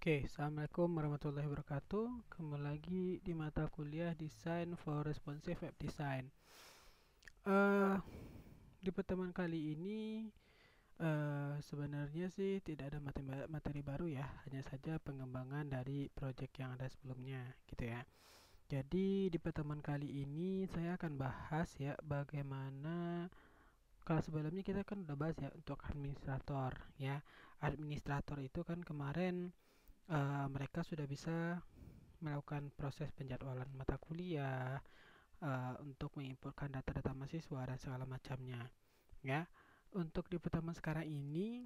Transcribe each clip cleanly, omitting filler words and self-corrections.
Oke, Assalamualaikum warahmatullahi wabarakatuh. Kembali lagi di mata kuliah Design for Responsive Web Design. Eh, di pertemuan kali ini sebenarnya sih tidak ada materi baru ya, hanya saja pengembangan dari project yang ada sebelumnya, gitu ya. Jadi di pertemuan kali ini saya akan bahas ya bagaimana kalau sebelumnya kita kan udah bahas ya untuk administrator ya. Administrator itu kan kemarin mereka sudah bisa melakukan proses penjadwalan mata kuliah, untuk menginputkan data-data mahasiswa dan segala macamnya ya. Untuk di pertemuan sekarang ini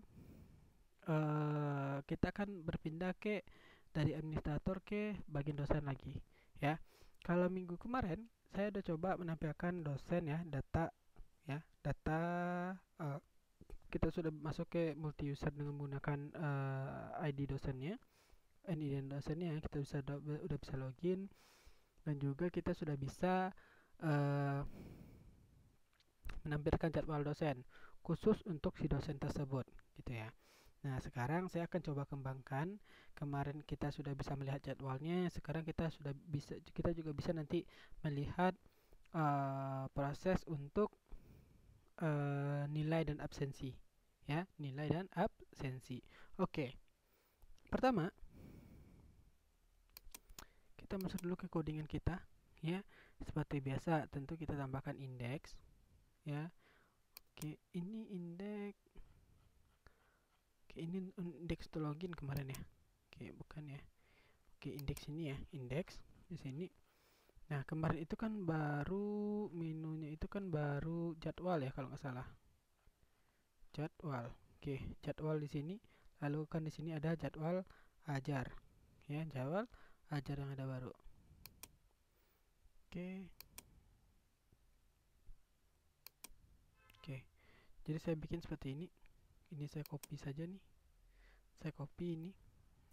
kita akan berpindah ke dari administrator ke bagian dosen lagi ya. Kalau minggu kemarin saya udah coba menampilkan dosen ya data eh, kita sudah masuk ke multi user dengan menggunakan ID dosennya. ID dosennya kita udah bisa login, dan juga kita sudah bisa uh, menampilkan jadwal dosen khusus untuk si dosen tersebut, gitu ya. Nah, sekarang saya akan coba kembangkan. Kemarin kita sudah bisa melihat jadwalnya, sekarang kita juga bisa nanti melihat proses untuk nilai dan absensi, ya, nilai dan absensi. Oke, pertama kita masuk dulu ke codingan kita, ya. Seperti biasa, tentu kita tambahkan indeks, ya. Oke, ini indeks. Oke, ini indeks to login kemarin ya. Oke, bukan ya. Oke, indeks ini ya, indeks di sini. Nah, kemarin itu kan baru menunya itu kan baru jadwal ya kalau nggak salah. Jadwal. Oke, jadwal di sini. Lalu kan di sini ada jadwal ajar. Ya, jadwal ajar yang ada baru. Oke. Oke. Jadi saya bikin seperti ini. Ini saya copy saja nih. Saya copy ini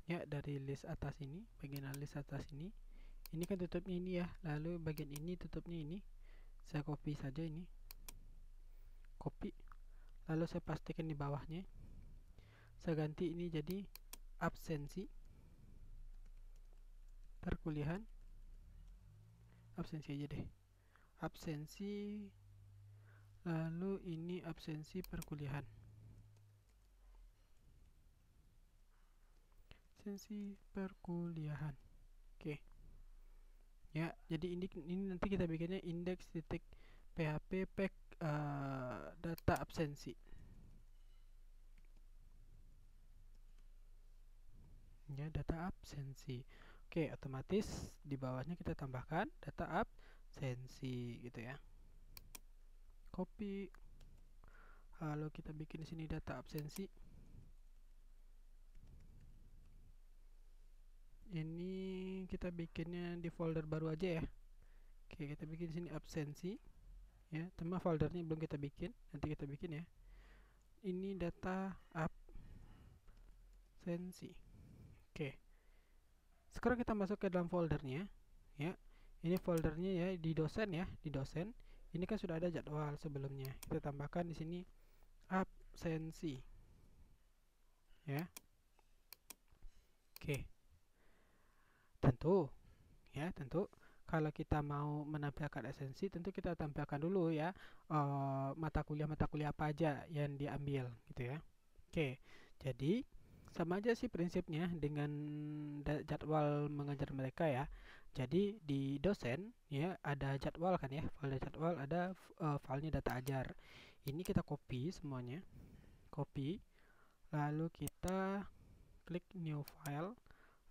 ya dari list atas ini, bagian list atas ini kan tutupnya ini ya, lalu bagian ini tutupnya ini. Saya copy saja ini, copy, lalu saya pastikan di bawahnya. Saya ganti ini jadi absensi perkuliahan, absensi aja deh, absensi, lalu ini absensi perkuliahan, absensi perkuliahan. Oke ya, jadi ini nanti kita bikinnya indeks titik php pack data absensi ya, data absensi. Oke, otomatis di bawahnya kita tambahkan data absensi gitu ya. Copy, lalu kita bikin di sini data absensi. Ini kita bikinnya di folder baru aja ya. Oke, kita bikin di sini absensi ya. Tema foldernya belum kita bikin, nanti kita bikin ya. Ini data absensi. Oke. Sekarang kita masuk ke dalam foldernya ya. Ini foldernya ya di dosen ya, di dosen. Ini kan sudah ada jadwal sebelumnya. Kita tambahkan di sini absensi. Ya. Oke. Tentu kalau kita mau menampilkan esensi, tentu kita tampilkan dulu ya mata kuliah apa aja yang diambil gitu ya. Oke. Jadi sama aja sih prinsipnya dengan jadwal mengajar mereka ya. Jadi di dosen ya ada jadwal kan ya, folder jadwal, ada filenya data ajar. Ini kita copy semuanya, copy, lalu kita klik new file,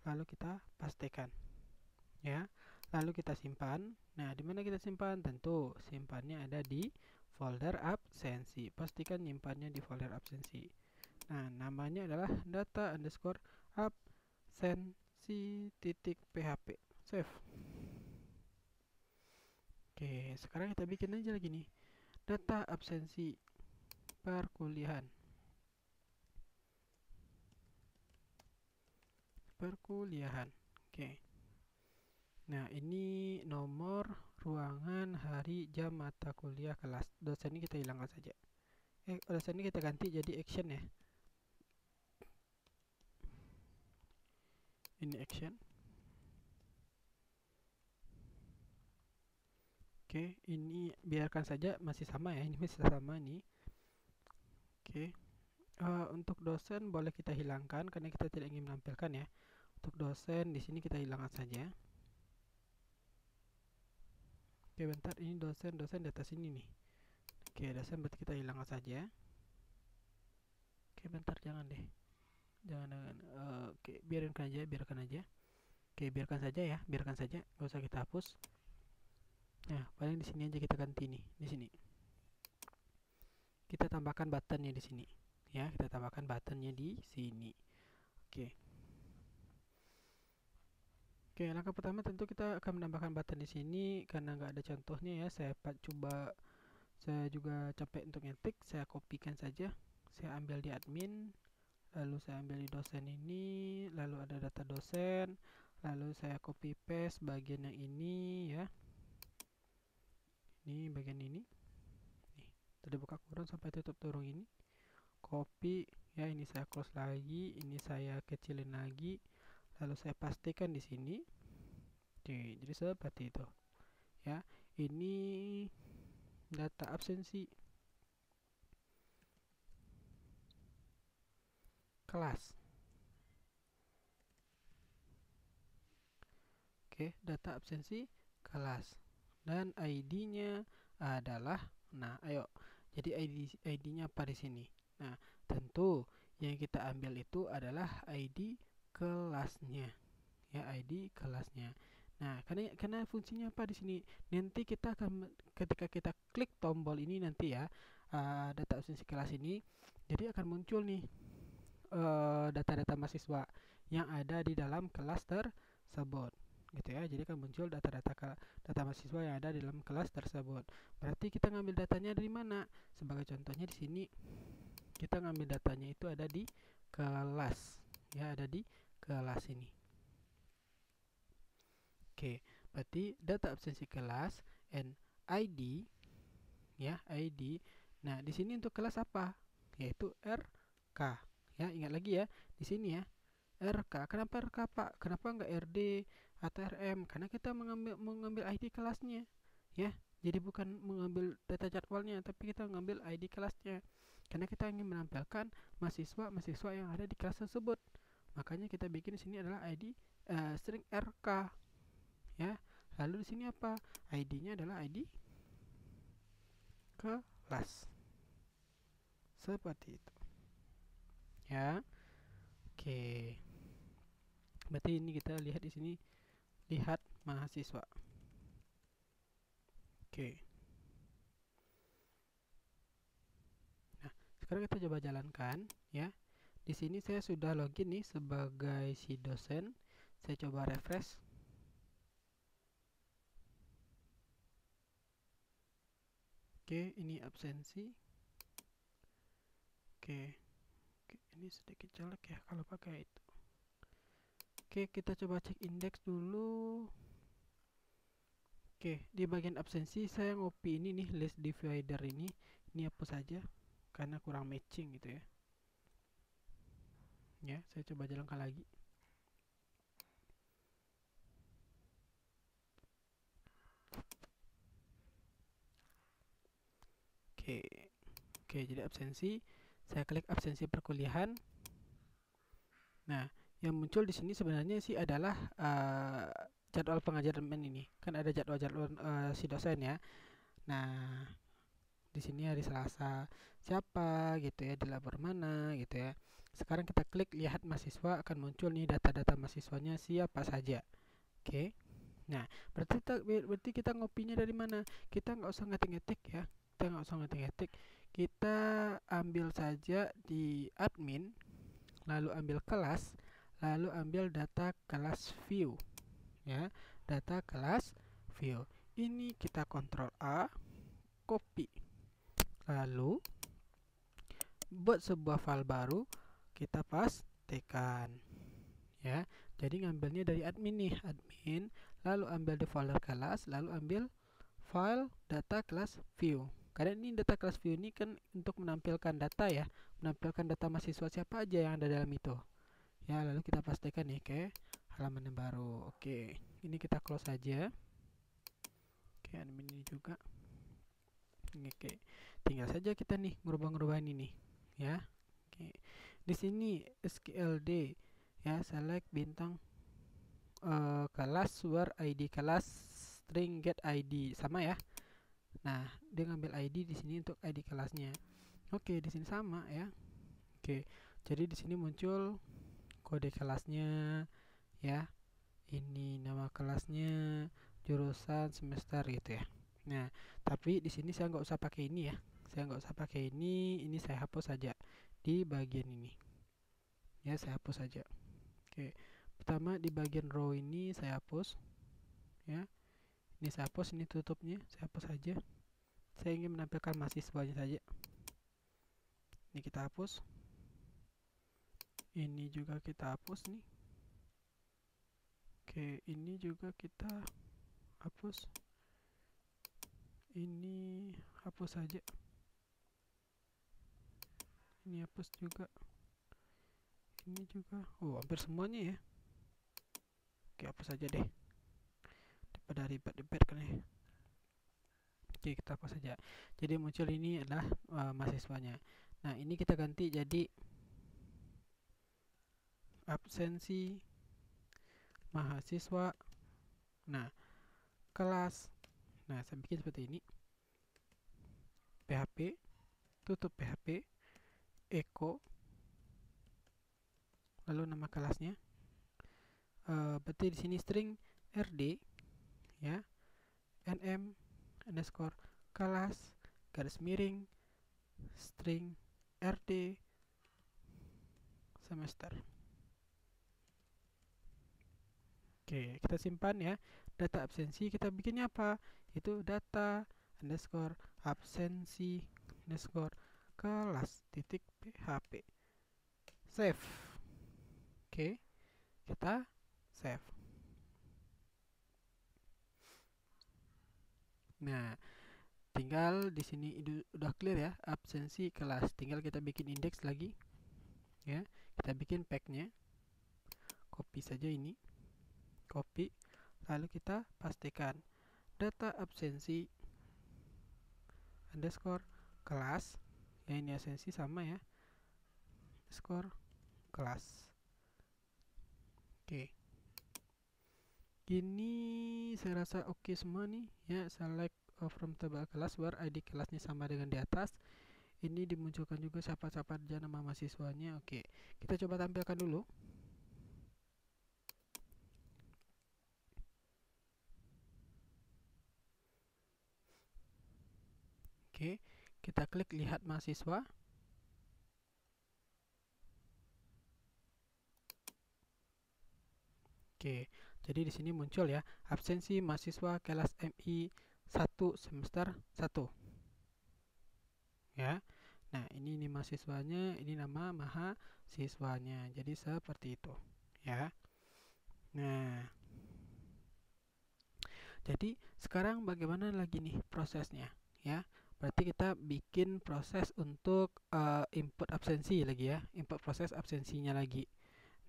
lalu kita pastekan ya, lalu kita simpan. Nah, di mana kita simpan? Tentu simpannya ada di folder absensi. Pastikan nyimpannya di folder absensi. Nah, namanya adalah data underscore absensi titik php. Save. Oke, sekarang kita bikin aja lagi nih, data absensi perkuliahan. Oke. Nah, ini nomor, ruangan, hari, jam, mata kuliah, kelas. Dosen ini kita hilangkan saja. Dosen ini kita ganti jadi action ya. ini action. Oke, ini biarkan saja masih sama ya, ini masih sama nih. Oke, untuk dosen boleh kita hilangkan karena kita tidak ingin menampilkan ya. Untuk dosen di sini kita hilangkan saja. Oke, bentar, ini dosen di atas ini nih. Oke, dosen berarti kita hilangkan saja. Oke, bentar, jangan deh, jangan. Oke, biarkan aja. Oke, biarkan saja ya, nggak usah kita hapus. Nah, paling di sini aja kita ganti nih, di sini. Kita tambahkan buttonnya di sini. Ya, kita tambahkan buttonnya di sini. Oke. Oke, langkah pertama tentu kita akan menambahkan button di sini karena nggak ada contohnya ya. Saya juga capek untuk ngetik. Saya kopikan saja. Saya ambil di admin, lalu saya ambil di dosen ini, lalu ada data dosen, lalu saya copy paste bagian yang ini ya. Ini bagian ini. Nih, tadi buka kurung sampai tutup turun ini. Copy ya, ini saya close lagi, ini saya kecilin lagi, lalu saya pastikan di sini. Oke, jadi seperti itu ya. Ini data absensi kelas. Oke, data absensi kelas dan ID-nya adalah, nah ayo, jadi ID-nya apa di sini? Nah, tentu yang kita ambil itu adalah ID kelasnya ya, ID kelasnya. Nah, karena fungsinya apa di sini? Nanti kita akan, ketika kita klik tombol ini nanti ya, data absensi kelas ini, jadi akan muncul nih data-data mahasiswa yang ada di dalam kelas tersebut gitu ya. Jadi akan muncul data mahasiswa yang ada di dalam kelas tersebut. Berarti kita ngambil datanya dari mana? Sebagai contohnya di sini kita ngambil datanya itu ada di kelas ya, ada di kelas ini. Oke, berarti data absensi kelas and ID ya, ID. Nah, di sini untuk kelas apa? Yaitu RK. Ya, ingat lagi ya, di sini ya, RK. Kenapa RK, Pak? Kenapa enggak RD atau RM? Karena kita mengambil ID kelasnya. Ya, jadi bukan mengambil data jadwalnya, tapi kita mengambil ID kelasnya. Karena kita ingin menampilkan mahasiswa yang ada di kelas tersebut. Makanya kita bikin di sini adalah ID string RK. Ya. Lalu di sini apa? ID-nya adalah ID kelas. Seperti itu. Ya. Oke. Berarti ini kita lihat di sini, lihat mahasiswa. Oke. Nah, sekarang kita coba jalankan ya. Di sini saya sudah login nih sebagai si dosen. Saya coba refresh. Oke, ini absensi. Oke. Ini sedikit jelek ya kalau pakai itu. Oke, kita coba cek indeks dulu. Oke, di bagian absensi saya ngopi ini nih, list divider ini hapus saja karena kurang matching gitu ya. Ya, saya coba jalankan lagi. Oke, jadi absensi. Saya klik absensi perkuliahan. Nah, yang muncul di sini sebenarnya sih adalah jadwal pengajaran ini. Kan ada jadwal-jadwal si dosen ya. Nah, di sini hari Selasa siapa gitu ya, di labor mana gitu ya. Sekarang kita klik lihat mahasiswa, akan muncul nih data-data mahasiswanya siapa saja. Oke. Nah, berarti kita ngopinya dari mana? Kita nggak usah ngetik-ngetik ya. Kita ambil saja di admin, lalu ambil kelas, lalu ambil data kelas view ya, data kelas view. Ini kita kontrol A, copy, lalu buat sebuah file baru, kita pastekan ya. Jadi ngambilnya dari admin nih, admin, lalu ambil di folder kelas, lalu ambil file data kelas view. Karena ini data kelas view ini kan untuk menampilkan data ya, menampilkan data mahasiswa siapa aja yang ada dalam itu. Ya, lalu kita pastikan nih, oke. halaman yang baru. Oke, ini kita close saja. Oke, admin ini juga. Oke, tinggal saja kita nih ngerubah-ngerubah ini nih, ya. Oke, di sini SQLD ya, select bintang kelas where ID kelas string get ID sama ya. Nah, dia ngambil ID di sini untuk ID kelasnya. Oke, di sini sama ya. Oke, jadi di sini muncul kode kelasnya ya. Ini nama kelasnya, jurusan, semester gitu ya. Nah, tapi di sini saya nggak usah pakai ini ya. Saya nggak usah pakai ini saya hapus saja di bagian ini. Ya, saya hapus saja. Oke, pertama di bagian row ini saya hapus. Ya, ini saya hapus, ini tutupnya saya hapus saja. Saya ingin menampilkan mahasiswanya saja. Ini kita hapus. Ini juga kita hapus nih. Oke, ini juga kita hapus. Ini hapus saja. Ini hapus juga. Ini juga. Oh, hampir semuanya ya. Oke, hapus saja deh. Daripada ribet-ribet kan ya. Oke, kita hapus saja. Jadi muncul ini adalah mahasiswanya. Nah, ini kita ganti jadi absensi mahasiswa. Nah, kelas. Nah, saya bikin seperti ini. PHP, tutup PHP, echo, lalu nama kelasnya. Berarti di sini string rd ya, nm underscore kelas garis miring string rd semester. Oke, kita simpan ya. Data absensi kita bikinnya apa? Itu data underscore absensi underscore kelas titik php. Save. Oke, kita save. Nah, tinggal di sini udah clear ya absensi kelas. Tinggal kita bikin indeks lagi. Ya, kita bikin packnya. Copy saja ini. Copy. Lalu kita pastikan data absensi underscore kelas. Ya, ini absensi sama ya. Underscore kelas. Oke. Ini saya rasa oke semua nih ya. Select from table kelas where ID kelasnya sama dengan di atas. Ini dimunculkan juga siapa-siapa aja nama mahasiswanya. Oke, kita coba tampilkan dulu. Oke, kita klik lihat mahasiswa. Oke, jadi di sini muncul ya absensi mahasiswa kelas MI 1 semester 1. Ya. Nah, ini mahasiswanya, ini nama mahasiswanya. Jadi seperti itu, ya. Nah, jadi sekarang bagaimana lagi nih prosesnya, ya? Berarti kita bikin proses untuk input absensi lagi ya, input proses absensinya lagi.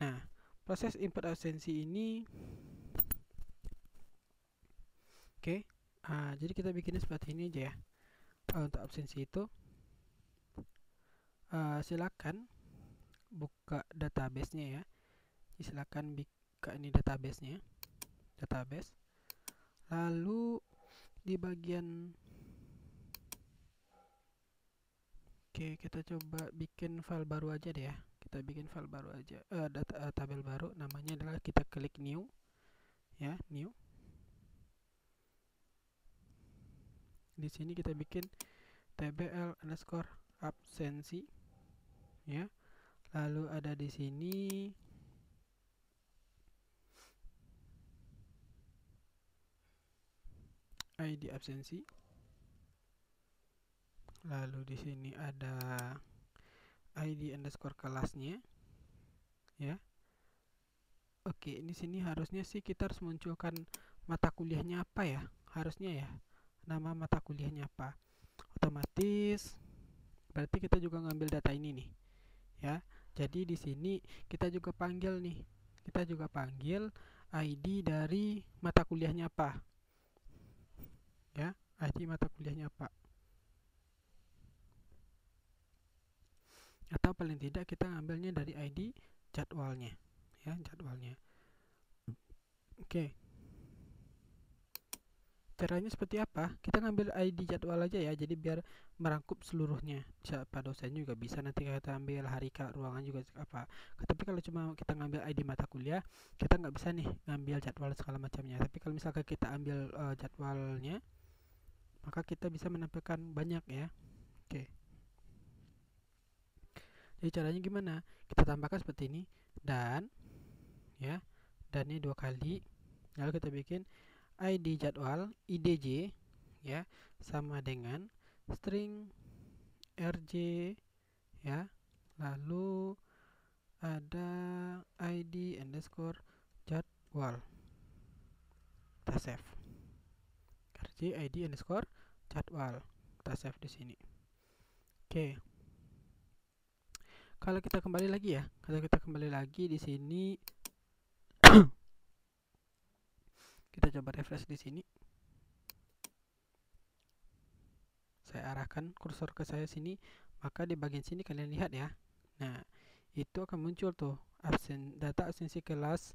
Nah, proses input absensi ini, oke, jadi kita bikinnya seperti ini aja ya. Untuk absensi itu, silakan buka database-nya ya. Silakan buka ini database-nya, database. Lalu di bagian oke, kita coba bikin file baru aja deh ya. Kita bikin file baru aja, tabel baru. Namanya adalah kita klik new, ya, new. Di sini kita bikin tbl underscore absensi, ya. Lalu ada di sini ID absensi. Lalu di sini ada ID underscore kelasnya, ya. Oke, di sini harusnya sih kita harus munculkan mata kuliahnya apa ya? Harusnya ya. Nama mata kuliahnya apa? Otomatis berarti kita juga ngambil data ini nih. Ya. Jadi di sini kita juga panggil nih kita juga panggil ID dari mata kuliahnya apa. Ya, ID mata kuliahnya apa. Atau paling tidak kita ngambilnya dari ID jadwalnya. Ya, jadwalnya. Oke. Caranya seperti apa? Kita ngambil ID jadwal aja ya, jadi biar merangkup seluruhnya. Siapa dosen juga bisa, nanti kita ambil hari ruangan juga apa. Tapi kalau cuma kita ngambil ID mata kuliah, kita nggak bisa nih ngambil jadwal segala macamnya. Tapi kalau misalkan kita ambil jadwalnya, maka kita bisa menampilkan banyak ya. Oke. Jadi caranya gimana? Kita tambahkan seperti ini dan ya, dan ini 2 kali. Lalu kita bikin ID jadwal IDJ ya sama dengan string RJ ya, lalu ada ID underscore jadwal, kita save RJ ID underscore jadwal, kita save di sini. Oke, kalau kita kembali lagi ya, di sini kita coba refresh di sini. Saya arahkan kursor ke saya sini, maka di bagian sini kalian lihat ya. Nah, itu akan muncul tuh data absensi kelas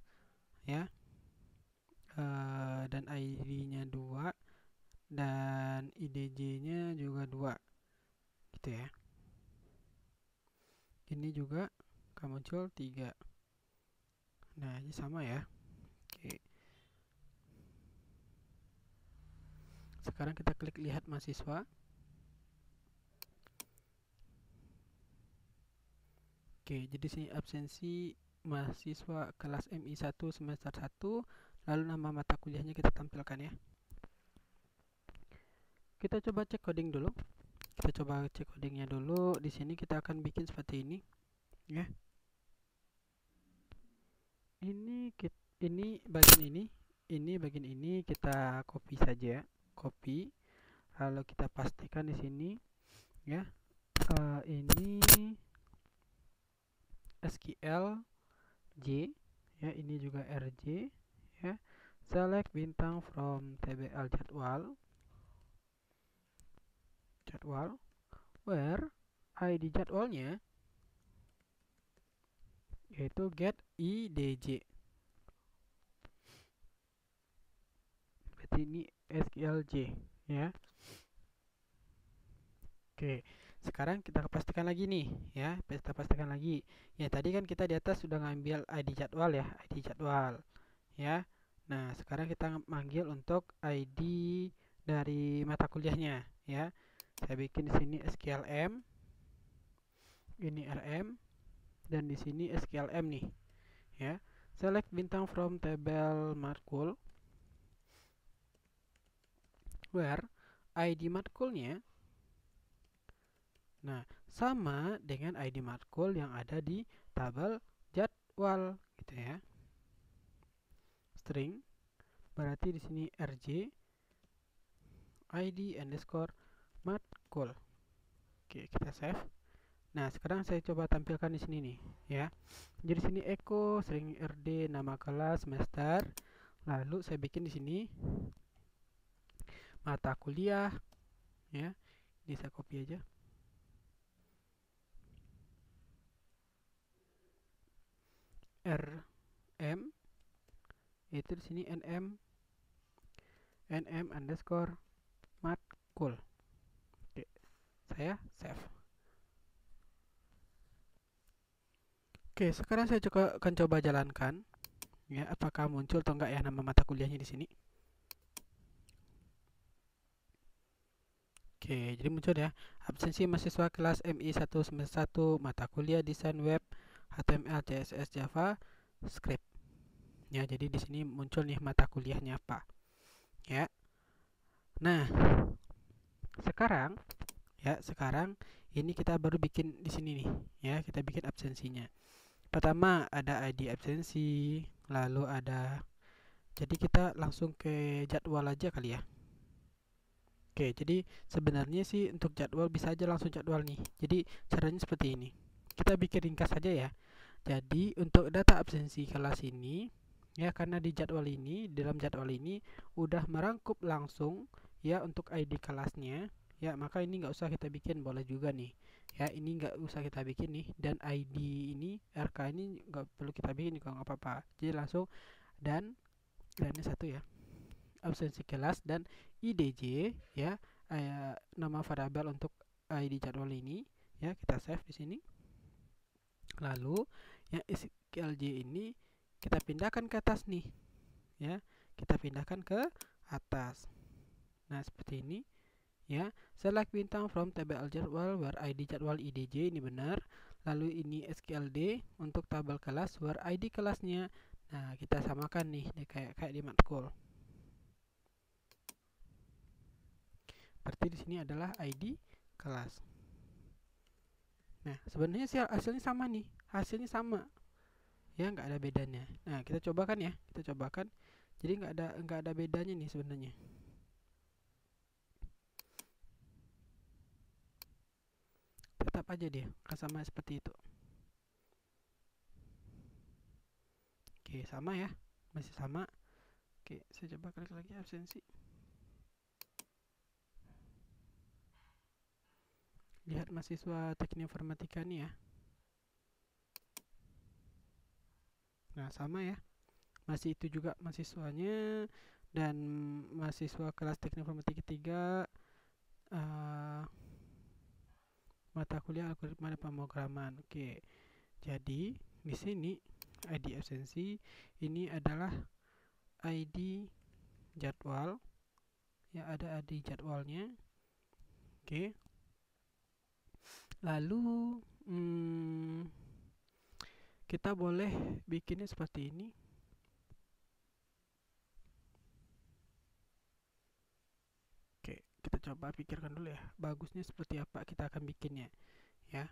ya, dan ID-nya 2 dan IDJ-nya juga 2 gitu ya. Ini juga akan muncul 3. Nah, ini sama ya. Oke. Sekarang kita klik lihat mahasiswa. Oke, jadi sini absensi mahasiswa kelas MI1 semester 1, lalu nama mata kuliahnya kita tampilkan ya. Kita coba cek coding dulu. Kita coba cek codingnya dulu. Di sini kita akan bikin seperti ini ya. Ini bagian ini kita copy saja, copy. Lalu kita pastikan di sini ya. Ini SQL J ya, ini juga RJ ya. Select bintang from TBL jadwal where ID jadwalnya yaitu get IDJ. Berarti ini SQLJ ya. Oke, sekarang kita pastikan lagi nih ya, kita pastikan lagi. Ya, tadi kan kita di atas sudah ngambil ID jadwal ya, ID jadwal ya. Nah, sekarang kita manggil untuk ID dari mata kuliahnya ya. Saya bikin di sini SQLM, ini RM, dan di sini SQLM nih ya. Select bintang from table matkul where ID matkulnya nah sama dengan ID matkul yang ada di tabel jadwal gitu ya. String berarti di sini RJ ID underscore matkul. Oke, kita save. Nah, sekarang saya coba tampilkan di sini nih ya. Jadi sini echo string RD nama kelas semester. Lalu saya bikin di sini mata kuliah ya. Ini saya copy aja. RM itu di sini NM underscore matkul. Oke, saya save. Oke, sekarang saya akan coba jalankan ya, apakah muncul atau enggak ya nama mata kuliahnya di sini. Oke, jadi muncul ya, absensi mahasiswa kelas MI1 semester 1 mata kuliah desain web HTML CSS Java script. Ya, jadi di sini muncul nih mata kuliahnya apa. Ya. Nah, sekarang ini kita baru bikin di sini nih ya, kita bikin absensinya. Pertama ada ID absensi, lalu ada, jadi kita langsung ke jadwal aja kali ya. Oke, jadi sebenarnya sih untuk jadwal bisa aja langsung jadwal nih. Jadi caranya seperti ini. Kita bikin ringkas saja ya. Jadi untuk data absensi kelas ini ya, karena di jadwal ini, dalam jadwal ini udah merangkup langsung ya untuk ID kelasnya ya, maka ini nggak usah kita bikin, boleh juga nih ya, ini nggak usah kita bikin nih, dan ID ini RK ini nggak perlu kita bikin kalau nggak apa-apa, jadi langsung. Dan ini satu ya, absensi kelas dan IDJ ya, nama variabel untuk ID jadwal ini ya, kita save di sini. Lalu yang SQLJ ini kita pindahkan ke atas nih ya, kita pindahkan ke atas. Nah seperti ini ya, select bintang from table jadwal where ID jadwal IDJ, ini benar. Lalu ini SQLD untuk tabel kelas where ID kelasnya. Nah kita samakan nih kayak di matkul. Berarti di sini adalah ID kelas. Nah sebenarnya hasilnya sama nih, hasilnya sama ya, nggak ada bedanya. Nah kita cobakan ya, kita cobakan. Jadi nggak ada bedanya nih sebenarnya. Tetap aja dia akan sama seperti itu. Oke, sama ya, masih sama. Oke, saya coba klik lagi absensi. Lihat mahasiswa teknik informatika nih ya. Nah sama ya, masih itu juga mahasiswanya, dan mahasiswa kelas teknik informatika 3 mata kuliah algoritma dan pemrograman. Oke, jadi di sini ID absensi ini adalah ID jadwal ya, ada ID jadwalnya. Oke, lalu kita boleh bikinnya seperti ini. Oke, kita coba pikirkan dulu ya, bagusnya seperti apa kita akan bikinnya ya.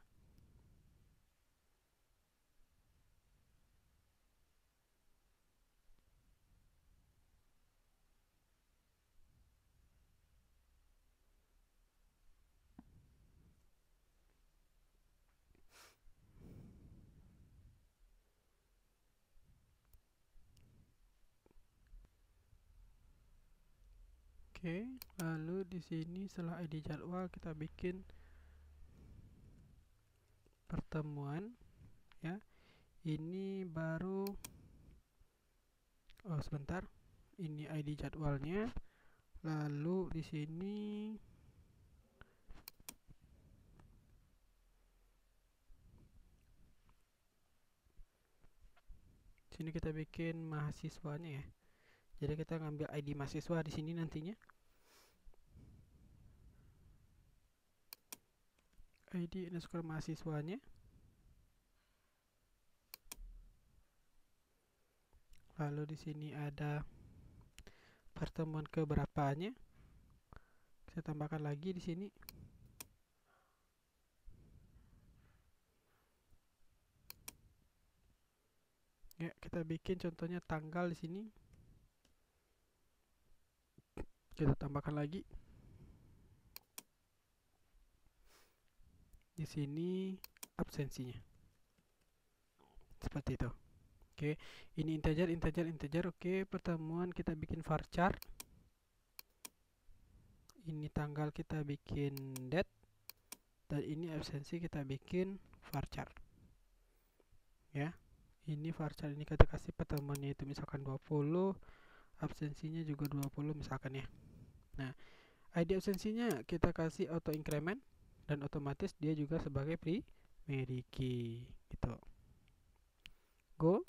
Oke, lalu di sini setelah ID jadwal kita bikin pertemuan ya. Ini baru, oh sebentar, ini ID jadwalnya. Lalu di sini kita bikin mahasiswanya ya. Jadi kita ngambil ID mahasiswa di sini nantinya. ID underscore mahasiswanya. Lalu di sini ada pertemuan keberapanya. Saya tambahkan lagi di sini. Ya, kita bikin contohnya tanggal di sini. Kita tambahkan lagi. Di sini absensinya. Seperti itu. Oke, ini integer. Oke, pertemuan kita bikin varchar. Ini tanggal kita bikin date, dan ini absensi kita bikin varchar. Ya, ini varchar, ini kita kasih pertemuannya itu misalkan 20, absensinya juga 20 misalkan ya. Nah, ID absensinya kita kasih auto increment, dan otomatis dia juga sebagai primary key gitu. Go.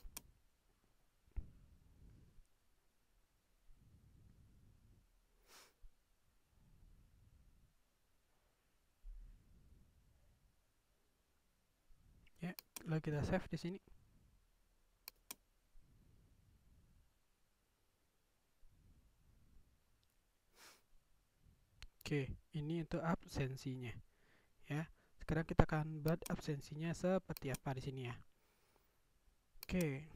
Ya, lalu kita save di sini. Oke, ini untuk absensinya ya. Sekarang kita akan buat absensinya seperti apa di sini ya. Oke.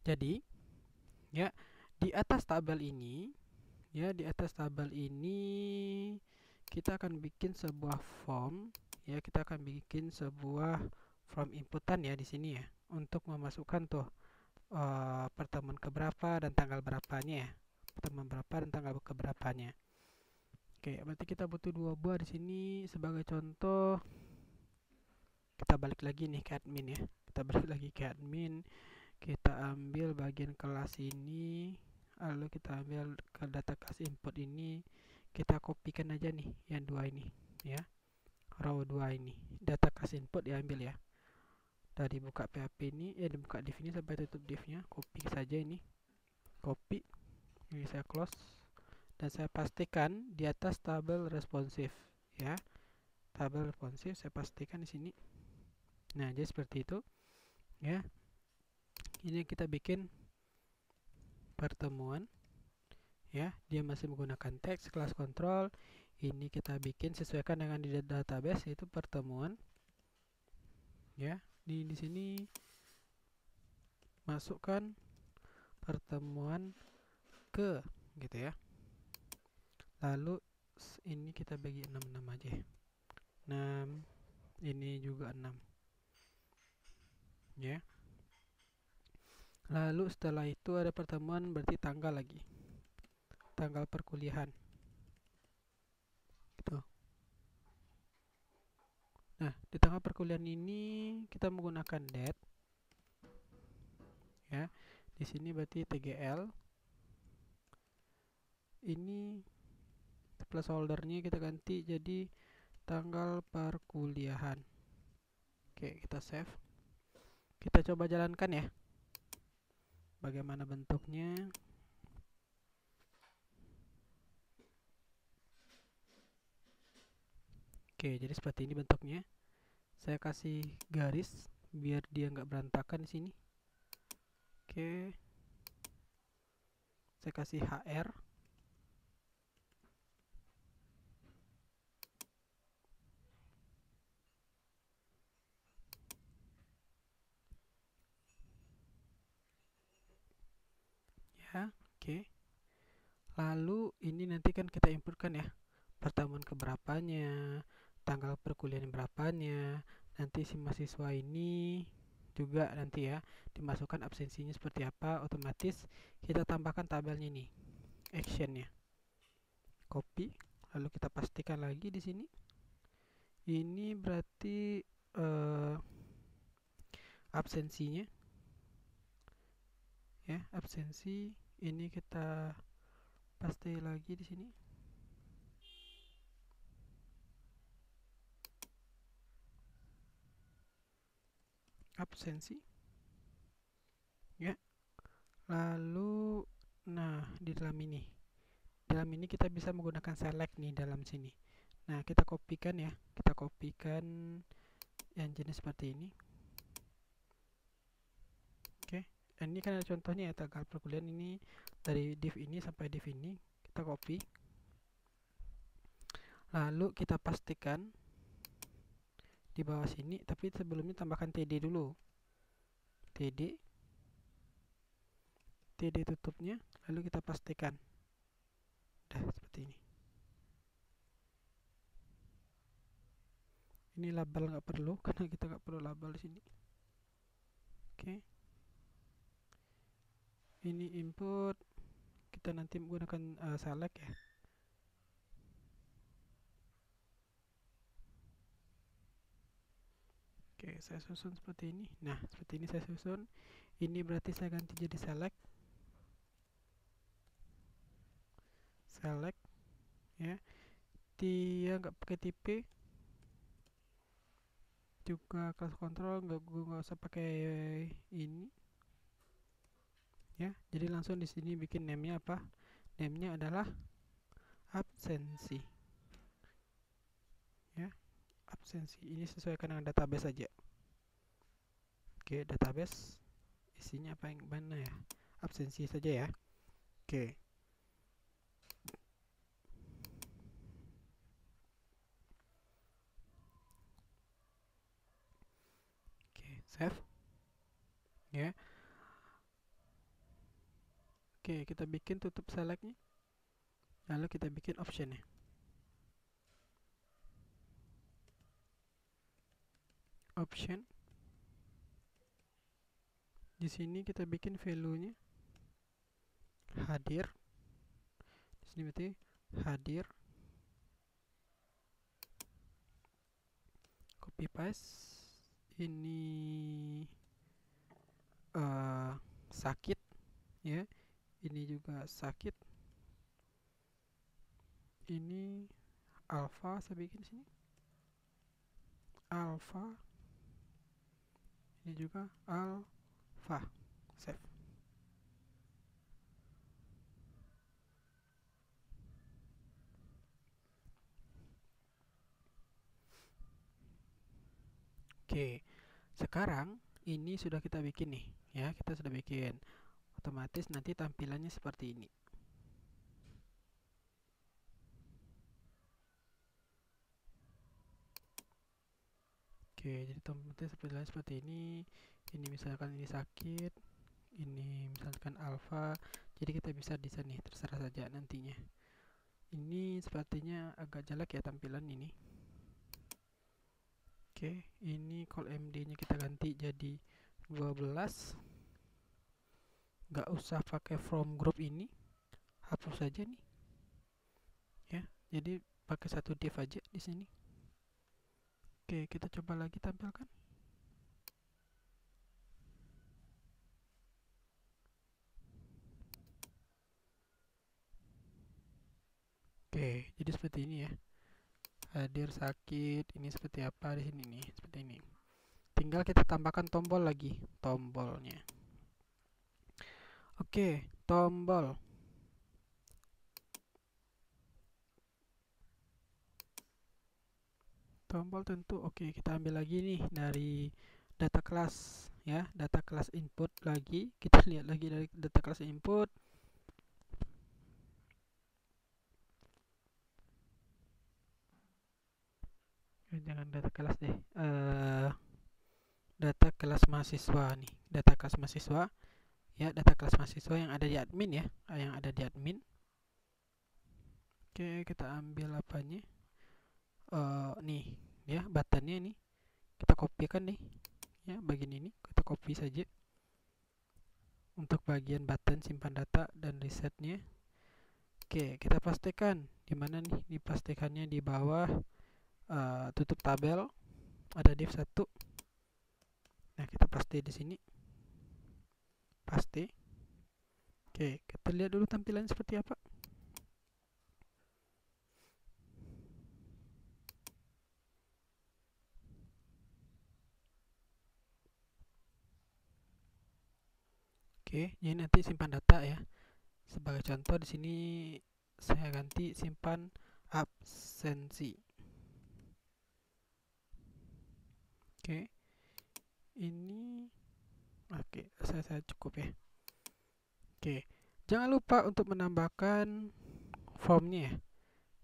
Jadi, ya, di atas tabel ini kita akan bikin sebuah form ya kita akan bikin sebuah form inputan ya di sini ya untuk memasukkan tuh pertemuan keberapa dan tanggal berapanya ya. Pertemuan berapa dan tanggal keberapanya. Oke, berarti kita butuh 2 buah di sini sebagai contoh. Kita balik lagi nih ke admin ya. Kita balik lagi ke admin. Kita ambil bagian kelas ini, lalu kita ambil ke data kelas input ini. Kita kopikan aja nih yang 2 ini ya. Row 2 ini. Data kelas input diambil ya. Dari buka PHP ini, ya dibuka div ini sampai tutup divnya. Copy saja ini. Copy. Ini saya close. Dan saya pastikan di atas tabel responsif ya. Tabel responsif saya pastikan di sini. Nah, jadi seperti itu ya. Ini kita bikin pertemuan ya, dia masih menggunakan teks kelas kontrol. Ini kita bikin sesuaikan dengan di database, yaitu pertemuan ya. Di sini masukkan pertemuan ke gitu ya. Lalu ini kita bagi 6 aja ya. 6, ini juga 6 ya. Lalu setelah itu ada pertemuan, berarti tanggal lagi, tanggal perkuliahan gitu. Nah, di tanggal perkuliahan ini kita menggunakan date ya. Di sini berarti tgl ini placeholdernya kita ganti jadi tanggal perkuliahan. Oke, kita save. Kita coba jalankan ya. Bagaimana bentuknya? Oke, jadi seperti ini bentuknya. Saya kasih garis biar dia nggak berantakan di sini. Oke. Saya kasih HR. Ya, oke. Lalu ini nanti kan kita inputkan ya. Pertemuan keberapanya, tanggal perkuliahan berapanya. Nanti si mahasiswa ini juga nanti ya dimasukkan absensinya seperti apa, otomatis kita tambahkan tabelnya nih, actionnya. Copy, lalu kita pastikan lagi di sini. Ini berarti absensinya ya, absensi ini kita paste lagi di sini. Absensi ya. Lalu nah di dalam ini kita bisa menggunakan select nih dalam sini. Nah, kita kopikan ya, kita kopikan yang jenis seperti ini. Oke, ini kan ada contohnya ya, tanggal perkuliahan ini dari div ini sampai div ini, kita copy. Lalu kita pastikan di bawah sini, tapi sebelumnya tambahkan td dulu. td tutupnya, lalu kita pastikan. Udah seperti ini. Ini label nggak perlu karena kita nggak perlu label di sini. Oke. Ini input, kita nanti menggunakan select ya. Oke, saya susun seperti ini. Nah, seperti ini saya susun. Ini berarti saya ganti jadi select. Select ya. Dia nggak pakai tipe. Juga kelas kontrol nggak usah pakai ini. Ya, jadi langsung di sini bikin name-nya apa? Name-nya adalah absensi. Ya, absensi. Ini sesuaikan dengan database saja. Oke, database isinya apa yang mana ya? Absensi saja ya. Oke. Oke, save. Ya. Oke, kita bikin tutup selectnya. Lalu kita bikin optionnya. option. Di sini kita bikin value-nya hadir. Di sini berarti hadir. Copy paste. Ini sakit ya. Ini juga sakit. Ini alpha, saya bikin sini alpha. Ini juga alpha. Save. Oke, sekarang ini sudah kita bikin nih ya, kita sudah bikin. Otomatis nanti tampilannya seperti ini. Oke, jadi otomatis tampilannya seperti ini. Ini misalkan ini sakit, ini misalkan alpha. Jadi kita bisa desain nih, terserah saja nantinya. Ini sepertinya agak jelek ya tampilan ini. Oke, ini call MD-nya kita ganti jadi 12. Nggak usah pakai from group ini, hapus saja nih. Ya, jadi pakai satu div aja di sini. Oke, kita coba lagi tampilkan. Oke, jadi seperti ini ya. Hadir sakit, ini seperti apa di sini nih, seperti ini. Tinggal kita tambahkan tombol lagi, tombolnya. Oke, tombol. Tombol tentu oke, kita ambil lagi nih dari data kelas ya, data kelas input lagi. Kita lihat lagi dari data kelas input. Jangan data kelas deh. Data kelas mahasiswa nih, data kelas mahasiswa ya, data kelas mahasiswa yang ada di admin ya, yang ada di admin. Oke, kita ambil apanya, nih ya, buttonnya nih kita kopikan nih ya, bagian ini kita copy saja untuk bagian button simpan data dan resetnya. Oke, kita pastikan di mana nih, dipastikannya di bawah tutup tabel ada div 1. Nah, kita paste di sini. Paste. Oke, kita lihat dulu tampilan seperti apa. Oke, jadi nanti simpan data ya. Sebagai contoh di sini saya ganti simpan absensi. Oke. Ini oke, saya cukup ya. Oke. Jangan lupa untuk menambahkan formnya ya.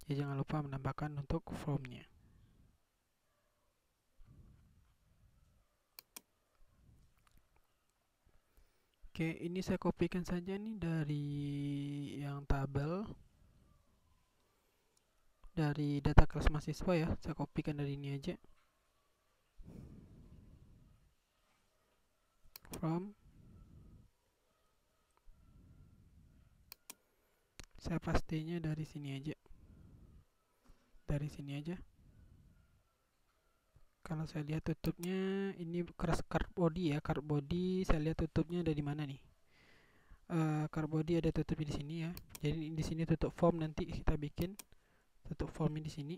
Jadi jangan lupa menambahkan untuk formnya. Oke, ini saya kopikan saja nih dari yang tabel, dari data kelas mahasiswa ya. Saya kopikan dari ini aja. From. Saya pastinya dari sini aja. Dari sini aja. Kalau saya lihat tutupnya ini keras card body ya, card body saya lihat tutupnya ada di mana nih? Card body ada tutupnya di sini ya. Jadi di sini tutup form, nanti kita bikin tutup formnya di sini.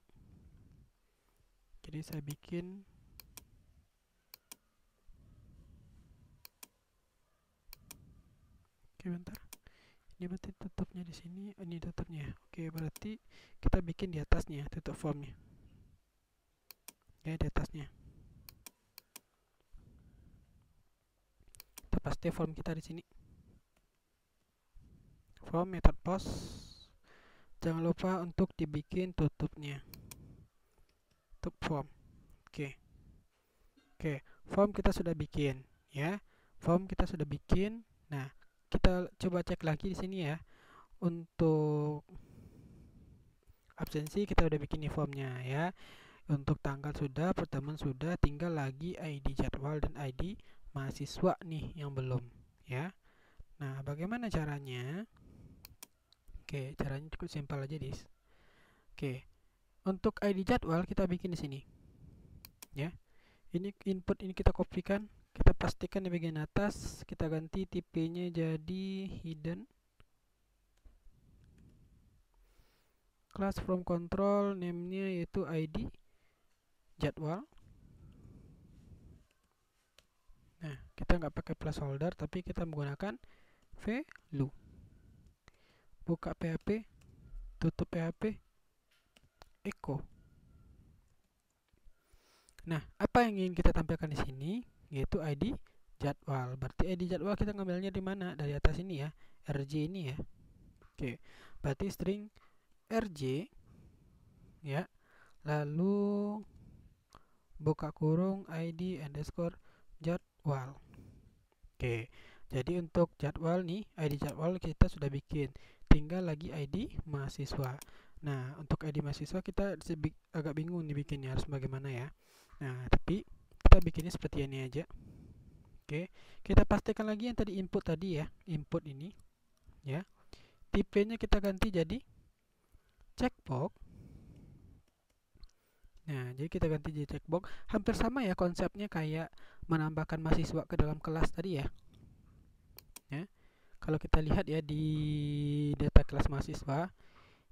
Jadi saya bikin oke, bentar. Ini berarti tutupnya di sini, ini tutupnya. Oke, berarti kita bikin di atasnya tutup formnya. Ya, di atasnya. Kita paste form kita di sini. Form method post. Jangan lupa untuk dibikin tutupnya. Tutup form. Oke. Oke, form kita sudah bikin ya. Form kita sudah bikin. Nah, kita coba cek lagi di sini ya. Untuk absensi kita udah bikin nih formnya ya. Untuk tanggal sudah, pertemuan sudah, tinggal lagi ID jadwal dan ID mahasiswa nih yang belum, ya. Nah, bagaimana caranya? Oke, caranya cukup simpel aja, Dis. Oke, untuk ID jadwal kita bikin di sini, ya. Ini input ini kita kopikan, kita pastikan di bagian atas, kita ganti tipenya jadi hidden. Class from control, name-nya yaitu ID jadwal. Nah, kita nggak pakai placeholder, tapi kita menggunakan value. Buka PHP, tutup PHP, echo. Nah, apa yang ingin kita tampilkan di sini yaitu ID jadwal. Berarti ID jadwal kita ngambilnya di mana? Dari atas ini ya, RJ ini ya. Oke, berarti string RJ ya. Lalu buka kurung ID underscore jadwal. Oke, jadi untuk jadwal nih, ID jadwal kita sudah bikin. Tinggal lagi ID mahasiswa. Nah, untuk ID mahasiswa kita agak bingung nih bikinnya harus bagaimana ya. Nah, tapi kita bikinnya seperti ini aja. Oke, kita pastikan lagi yang tadi input tadi ya, input ini ya. Tipenya kita ganti jadi checkbox. Nah, jadi kita ganti jadi checkbox. Hampir sama ya konsepnya kayak menambahkan mahasiswa ke dalam kelas tadi ya. Ya. Kalau kita lihat ya di data kelas mahasiswa,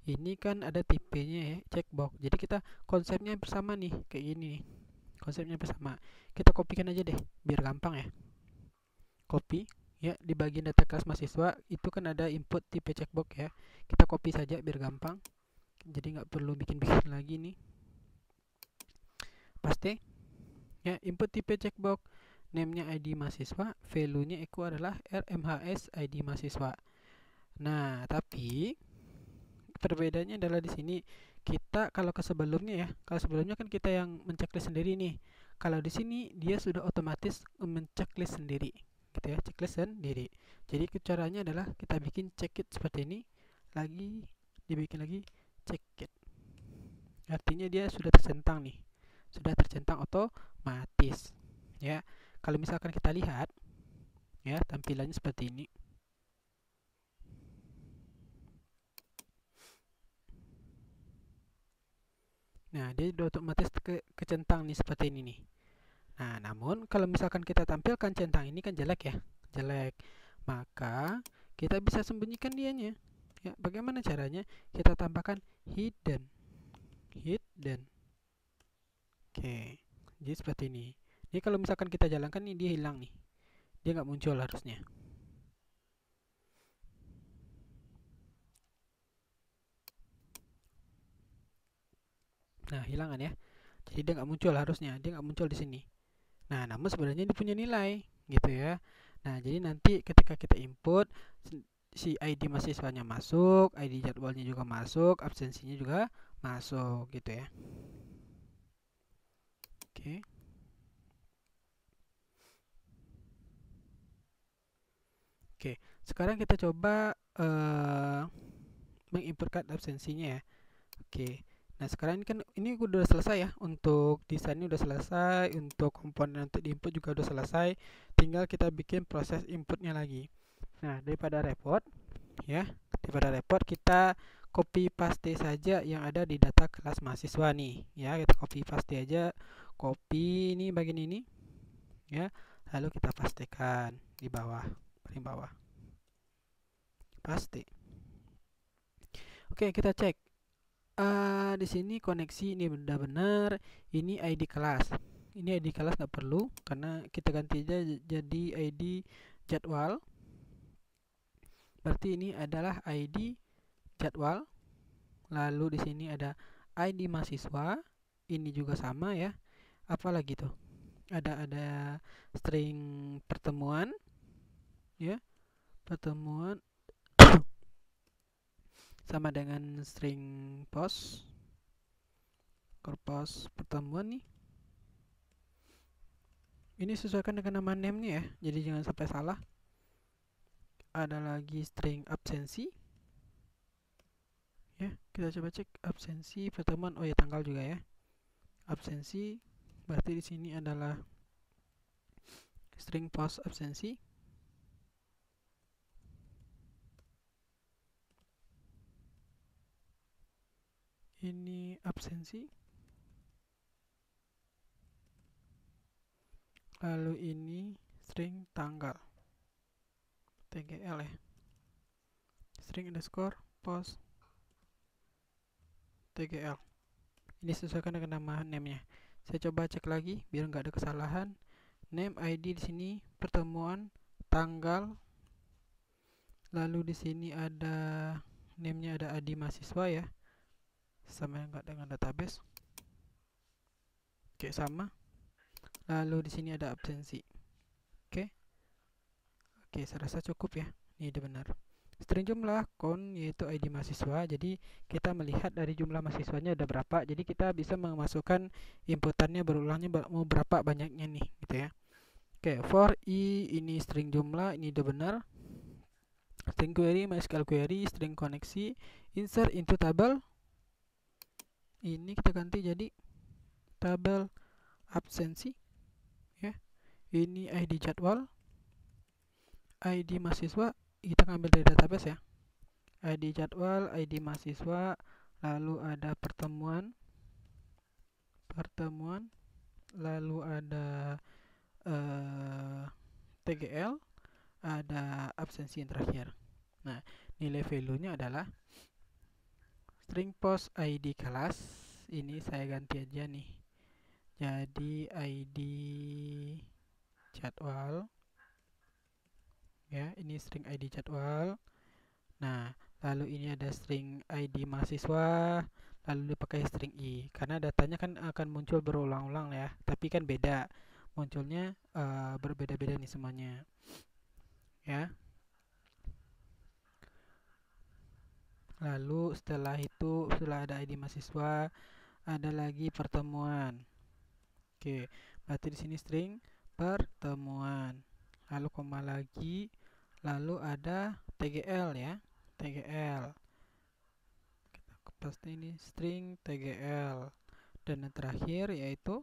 ini kan ada tipenya ya, checkbox. Jadi kita konsepnya hampir sama nih, kayak gini nih. Konsepnya hampir sama. Kita kopikan aja deh, biar gampang ya. Copy ya, di bagian data kelas mahasiswa itu kan ada input tipe checkbox ya. Kita copy saja biar gampang. Jadi nggak perlu bikin-bikin lagi nih. Paste ya, input tipe checkbox, name-nya ID mahasiswa, value-nya echo adalah RMHS ID mahasiswa. Nah, tapi perbedaannya adalah di sini kita kalau ke sebelumnya ya, kalau sebelumnya kan kita yang menceklis sendiri nih. Kalau di sini dia sudah otomatis menceklis sendiri, gitu ya, checklist sendiri. Jadi caranya adalah kita bikin check it seperti ini, lagi dibikin lagi check it. Artinya dia sudah tercentang nih, sudah tercentang otomatis. Ya, kalau misalkan kita lihat, ya tampilannya seperti ini. Nah, dia sudah otomatis kecentang nih seperti ini nih. Nah, namun kalau misalkan kita tampilkan centang ini kan jelek ya, jelek. Maka kita bisa sembunyikan dianya. Ya, bagaimana caranya? Kita tambahkan hidden. Hidden. Oke, jadi seperti ini. Jadi kalau misalkan kita jalankan nih, dia hilang nih. Dia nggak muncul harusnya. Nah, hilangan ya. Jadi dia nggak muncul harusnya. Dia nggak muncul di sini. Nah, namun sebenarnya dia punya nilai, gitu ya. Nah, jadi nanti ketika kita input, si ID mahasiswanya masuk, ID jadwalnya juga masuk, absensinya juga masuk, gitu ya. Oke. Oke, sekarang kita coba menginputkan absensinya ya. Oke. Nah, sekarang ini kan ini udah selesai ya, untuk desainnya udah selesai, untuk komponen untuk diinput juga udah selesai. Tinggal kita bikin proses inputnya lagi. Nah, daripada repot ya, daripada repot kita copy paste saja yang ada di data kelas mahasiswa nih ya. Kita copy paste aja, copy ini bagian ini ya, lalu kita pastekan di bawah, paling bawah, paste. Oke, kita cek di sini koneksi ini benar-benar ini ID kelas. Ini ID kelas nggak perlu karena kita ganti aja jadi ID jadwal. Berarti ini adalah ID jadwal. Lalu di sini ada ID mahasiswa. Ini juga sama ya. Apalagi tuh? Ada string pertemuan ya. Pertemuan sama dengan string post. Post pertemuan nih. Ini sesuaikan dengan nama name nya ya. Jadi jangan sampai salah. Ada lagi string absensi. Ya, kita coba cek absensi pertemuan. Oh ya, tanggal juga ya. absensi, berarti di sini adalah string post absensi. Ini absensi. Lalu ini string tanggal, TGL ya. String underscore post TGL. Ini sesuaikan dengan nama name-nya. Saya coba cek lagi biar nggak ada kesalahan. Name ID di sini pertemuan tanggal. Lalu di sini ada name-nya, ada ID mahasiswa ya. Sama enggak dengan database? Oke, sama. Lalu di sini ada absensi. Oke. Oke, saya rasa cukup ya. Ini udah benar. String jumlah count yaitu ID mahasiswa. Jadi kita melihat dari jumlah mahasiswanya ada berapa. Jadi kita bisa memasukkan inputannya berulangnya mau berapa banyaknya nih, gitu ya. Oke, for i ini string jumlah, ini udah benar. String query, MySQL query, string koneksi, insert into table. Ini kita ganti jadi tabel absensi ya. Ini ID jadwal, ID mahasiswa kita ngambil dari database ya. ID jadwal, ID mahasiswa, lalu ada pertemuan, lalu ada TGL, ada absensi yang terakhir. Nah, nilai value-nya adalah string post ID kelas. Ini saya ganti aja nih. Jadi ID jadwal ya, ini string ID jadwal. Nah, lalu ini ada string ID mahasiswa, lalu dipakai string i karena datanya kan akan muncul berulang-ulang ya, tapi kan beda munculnya, berbeda-beda nih semuanya ya. Lalu setelah itu, setelah ada ID mahasiswa, ada lagi pertemuan. Oke, berarti di sini string pertemuan. Lalu koma lagi, lalu ada TGL ya, TGL. Kita pasti ini string TGL. Dan yang terakhir yaitu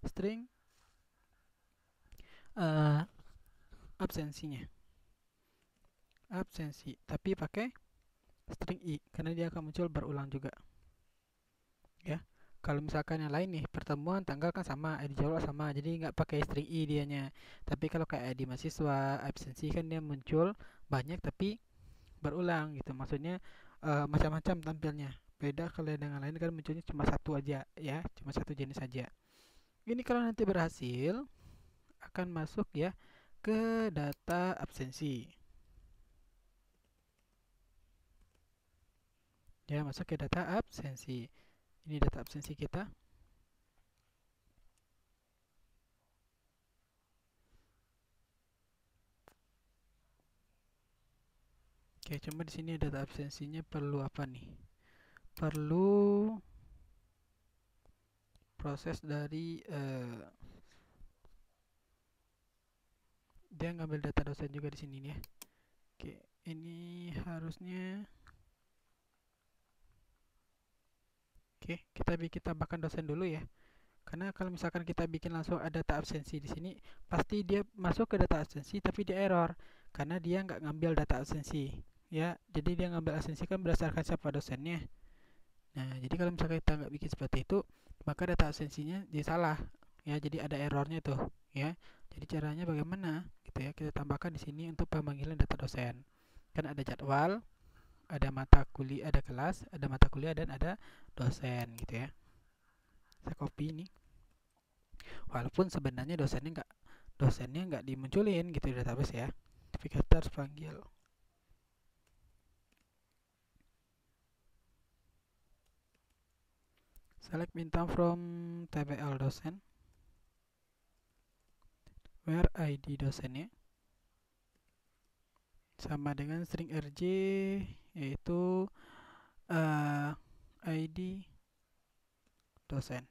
string absensinya. Absensi, tapi pakai string i karena dia akan muncul berulang juga. Ya. Kalau misalkan yang lain nih, pertemuan tanggal kan sama, ID jadwal sama, jadi nggak pakai string i dianya. Tapi kalau kayak ID mahasiswa, absensi kan dia muncul banyak tapi berulang gitu. Maksudnya macam-macam tampilnya. Beda kalau dengan lain kan munculnya cuma satu aja ya, cuma satu jenis saja. Ini kalau nanti berhasil akan masuk ya ke data absensi. Ya, masuk ke data absensi. Ini data absensi kita. Oke, cuma di sini data absensinya perlu apa nih? Perlu proses dari dia ngambil data dosen juga di sini nih ya. Oke, ini harusnya kita tambahkan dosen dulu ya. Karena kalau misalkan kita bikin langsung ada data absensi di sini, pasti dia masuk ke data absensi tapi dia error karena dia nggak ngambil data absensi ya. Jadi dia ngambil absensi kan berdasarkan siapa dosennya. Nah, jadi kalau misalkan kita nggak bikin seperti itu, maka data absensinya dia salah ya. Jadi ada errornya tuh ya. Jadi caranya bagaimana gitu ya? Kita tambahkan di sini untuk pemanggilan data dosen. Kan ada jadwal, ada mata kuliah, ada kelas, ada mata kuliah dan ada dosen gitu ya. Saya copy ini. Walaupun sebenarnya dosennya nggak dimunculin gitu di database ya. Tapi kita harus panggil. Select bintang from tbl dosen. Where ID dosennya sama dengan string rj yaitu ID dosen.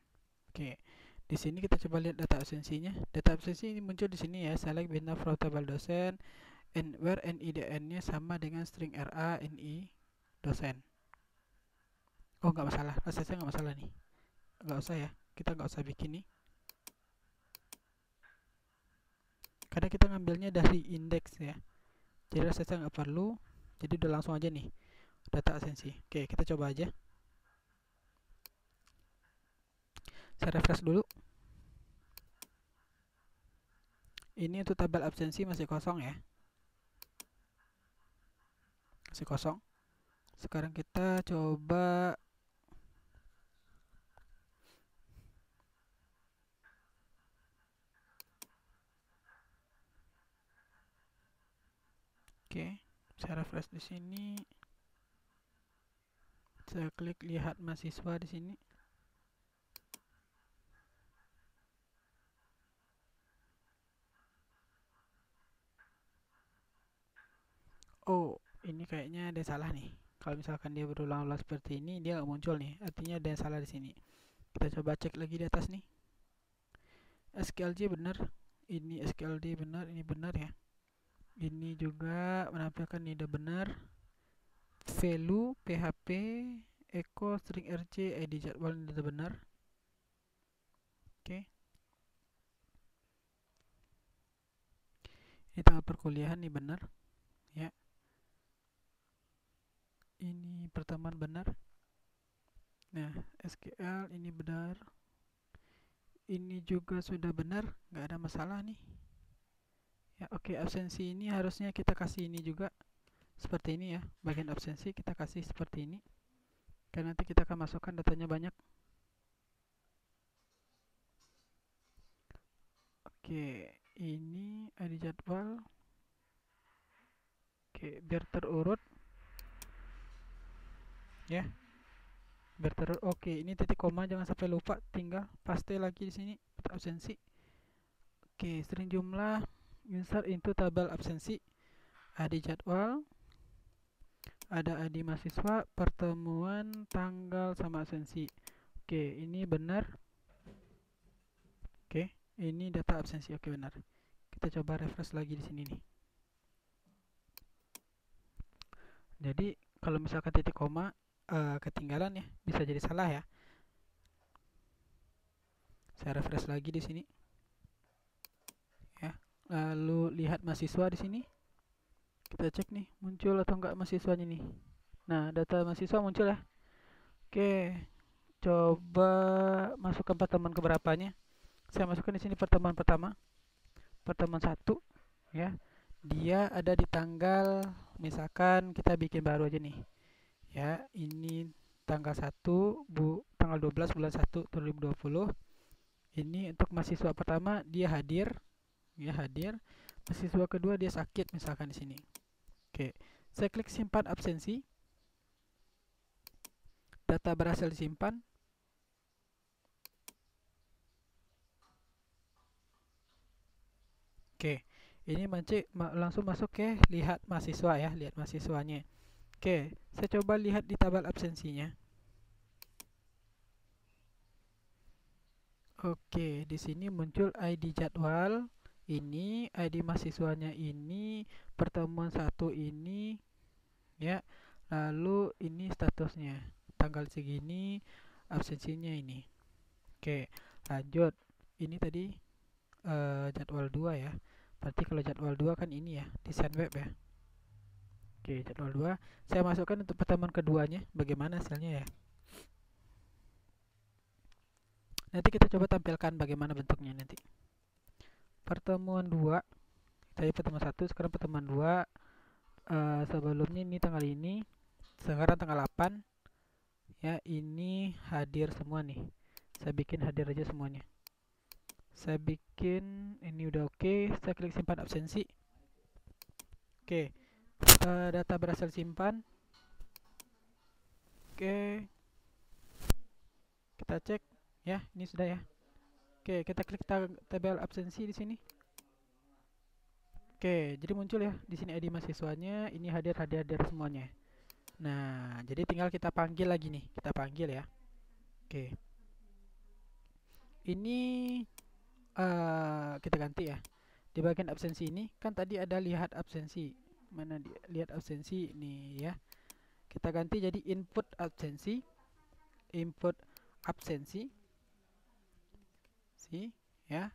Oke. Di sini kita coba lihat data absensinya. Data absensi ini muncul di sini ya. Select bintang from table dosen and where NIDN-nya sama dengan string RA NI dosen. Oh, nggak masalah. Rasanya nggak masalah nih. nggak usah ya, kita nggak usah bikin nih, karena kita ngambilnya dari indeks ya, jadi saya nggak perlu, jadi udah langsung aja nih data absensi. Oke, kita coba aja, saya refresh dulu. Ini untuk tabel absensi masih kosong ya, masih kosong. Sekarang kita coba oke, saya refresh di sini. Saya klik lihat mahasiswa di sini. Oh, ini kayaknya ada yang salah nih. Kalau misalkan dia berulang-ulang seperti ini, dia nggak muncul nih. Artinya ada yang salah di sini. Kita coba cek lagi di atas nih. SQLJ benar. Ini SQLD benar, ini benar ya. Ini juga menampilkan ini udah benar. Value, PHP, echo, string RC, ID jadwal ini udah benar. Oke. Ini tanggal perkuliahan nih benar. Ya. Ini pertemuan benar. Nah, SQL ini benar. Ini juga sudah benar, nggak ada masalah nih. Ya, oke, absensi ini harusnya kita kasih ini juga seperti ini ya. Bagian absensi kita kasih seperti ini. Karena nanti kita akan masukkan datanya banyak. Oke, ini ID jadwal. Oke, biar terurut ya. Biar terurut. Oke, ini titik koma jangan sampai lupa, tinggal paste lagi di sini absensi. Oke, string jumlah insert into tabel absensi. ID jadwal, ada ID mahasiswa, pertemuan, tanggal sama absensi. Oke, ini benar. Oke, ini data absensi. Oke, benar. Kita coba refresh lagi di sini nih. Jadi kalau misalkan titik koma ketinggalan ya, bisa jadi salah ya. Saya refresh lagi di sini. Ya. Lalu lihat mahasiswa di sini. Kita cek nih, muncul atau enggak mahasiswanya nih. Nah, data mahasiswa muncul ya. Oke, coba masukkan pertemuan keberapanya. Saya masukkan di sini pertemuan pertama. Pertemuan 1 ya. Dia ada di tanggal, misalkan kita bikin baru aja nih. Ya, ini tanggal 1 tanggal 12 bulan 1 2020. Ini untuk mahasiswa pertama dia hadir, ya hadir. Mahasiswa kedua dia sakit misalkan di sini. Oke, saya klik simpan absensi. Data berhasil disimpan. Oke, ini langsung masuk ke lihat mahasiswa ya, lihat mahasiswanya. Oke, saya coba lihat di tabel absensinya. Oke, di sini muncul ID jadwal ini, ID mahasiswanya ini, pertemuan 1 ini, ya. Lalu ini statusnya, tanggal segini, absensinya ini. Oke, lanjut. Ini tadi jadwal 2 ya. Berarti kalau jadwal 2 kan ini ya, desain web ya. Oke, jadwal 2. Saya masukkan untuk pertemuan keduanya, bagaimana hasilnya ya. Nanti kita coba tampilkan bagaimana bentuknya nanti. Pertemuan 2, tadi pertemuan 1, sekarang pertemuan 2. Sebelumnya ini tanggal ini, sekarang tanggal 8. Ya, ini hadir semua nih. Saya bikin hadir aja semuanya. Saya bikin ini udah oke. Saya klik simpan absensi. Oke, data berhasil simpan. Oke, kita cek ya, ini sudah ya. Oke, kita klik tabel absensi di sini. Oke, jadi muncul ya di sini ID mahasiswanya, ini hadir semuanya. Nah, jadi tinggal kita panggil lagi nih, kita panggil ya. Oke, ini kita ganti ya. Di bagian absensi ini kan tadi ada lihat absensi, mana lihat absensi ini ya. Kita ganti jadi input absensi, input absensi. absensi, ya.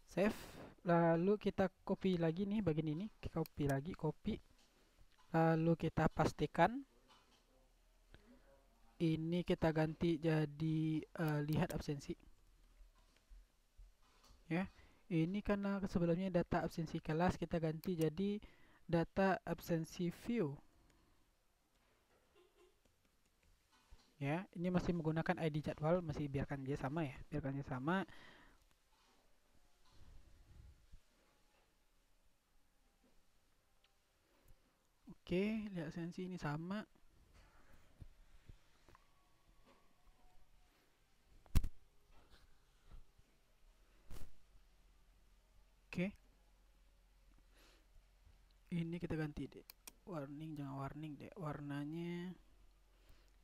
Save. Lalu kita copy lagi nih bagian ini, copy lagi, copy. Lalu kita pastikan. Ini kita ganti jadi lihat absensi. Ya. Ini karena sebelumnya data absensi kelas, kita ganti jadi data absensi view. Ya, ini masih menggunakan ID jadwal, masih biarkan dia sama ya, biarkan dia sama. Oke, lihat absensi ini sama. Oke. Ini kita ganti deh. Warning, jangan warning deh. Warnanya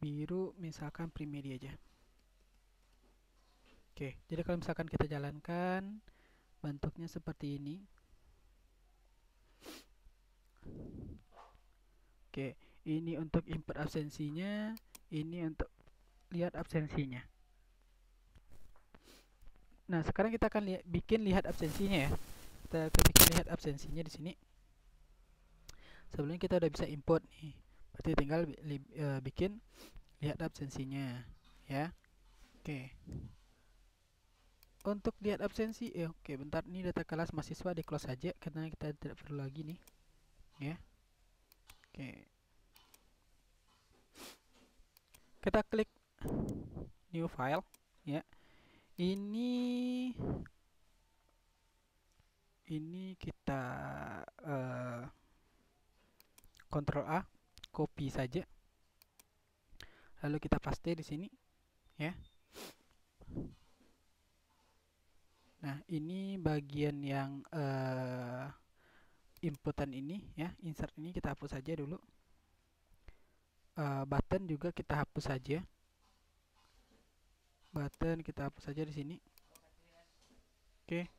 biru, misalkan primary aja. Oke, jadi kalau misalkan kita jalankan, bentuknya seperti ini. Oke, ini untuk input absensinya, ini untuk lihat absensinya. Nah, sekarang kita akan bikin lihat absensinya ya. Kita bikin lihat absensinya di sini. Sebelumnya kita udah bisa import nih. Berarti tinggal bikin lihat absensinya, ya. Oke. Untuk lihat absensi, oke, bentar, ini data kelas mahasiswa di close saja karena kita tidak perlu lagi nih, ya. Oke. Kita klik new file, ya. Ini kita Ctrl A, copy saja. Lalu kita paste di sini, ya. Nah, ini bagian yang inputan ini, ya, insert ini kita hapus saja dulu. Button juga kita hapus saja. Button kita hapus saja di sini. Oke,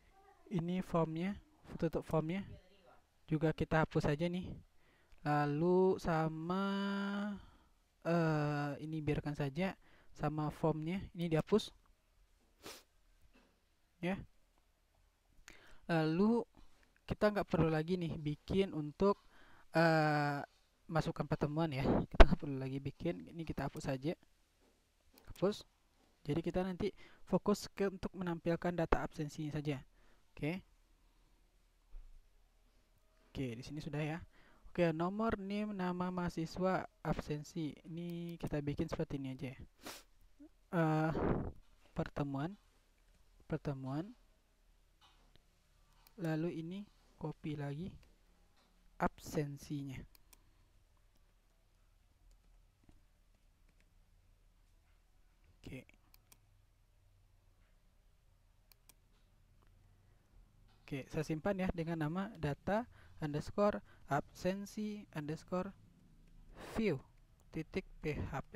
ini formnya, tutup formnya juga kita hapus saja nih. Lalu sama ini biarkan saja, sama formnya ini dihapus, ya. Lalu kita nggak perlu lagi nih bikin untuk masukkan pertemuan ya, kita nggak perlu lagi bikin, ini kita hapus saja, hapus. Jadi kita nanti fokus ke untuk menampilkan data absensinya saja. Oke. Oke, di sini sudah ya. Oke, nomor NIM, nama mahasiswa, absensi. Ini kita bikin seperti ini aja ya. Pertemuan. Lalu ini copy lagi absensinya. Oke. Oke, saya simpan ya dengan nama data underscore absensi underscore view titik php.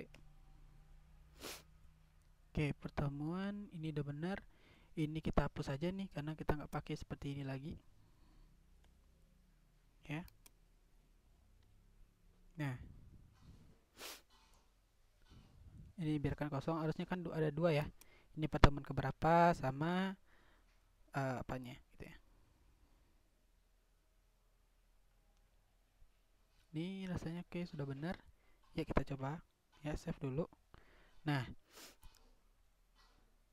Oke, pertemuan ini udah benar. Ini kita hapus saja nih karena kita nggak pakai seperti ini lagi, ya. Nah, ini biarkan kosong, harusnya kan ada dua ya. Ini pertemuan keberapa sama apanya gitu ya. Ini rasanya oke, sudah benar. Ya, kita coba ya, save dulu. Nah,